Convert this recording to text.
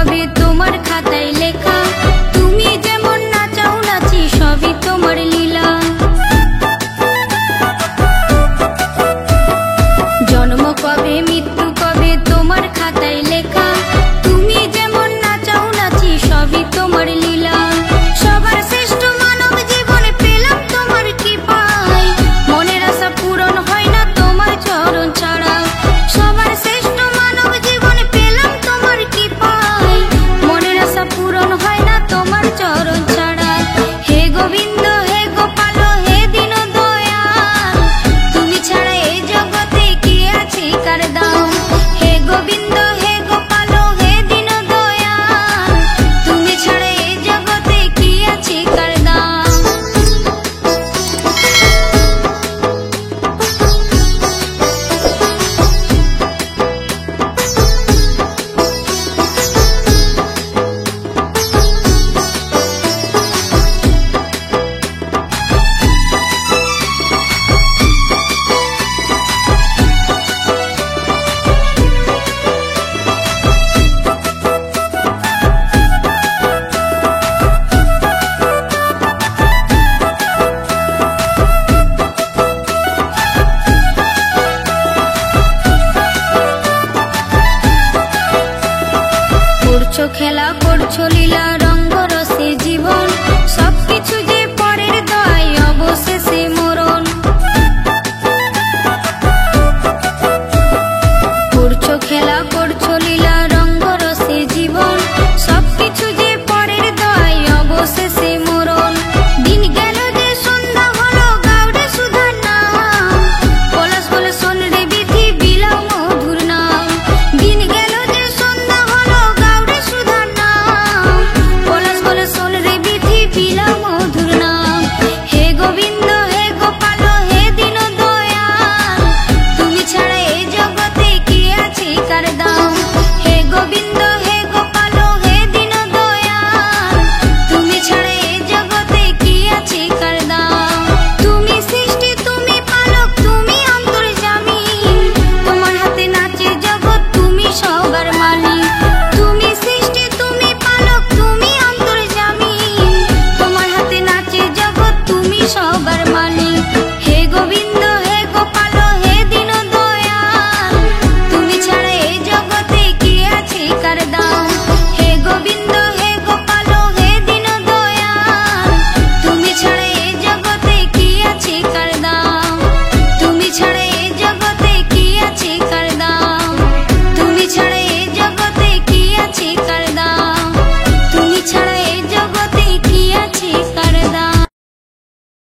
কবে তোমার খাতায় লেখা, তুমি যেমন নাচাও নাচি সবই তোমার লীলা। জন্ম কবে মৃত্যু কবে তোমার খাতায় লেখা, তুমি যেমন নাচাও নাচি সবই তোমার লীলা। সবার শ্রেষ্ঠ মানব জীবনে পেলাম তোমার কৃপায়, মনের আশা পূরণ হয় না তোমার চরণ ছাড়া। সবার শ্রেষ্ঠ মানব জীবনে পেলাম তোমার কৃপায়, মনের আশা পূরণ হয় না তোমার চরণ ছাড়া। হে গোবিন্দ হে গোপাল হে দীন দয়াল, তুমি ছাড়া এই জগতে কি আছে কার দাম। হে গোবিন্দ হে গোপাল হে দীন দয়াল, তুমি ছাড়া এই জগতে কি আছে কার দাম। করছো খেলা করছো লীলা, রঙ্গ রসে জীবন সবকিছু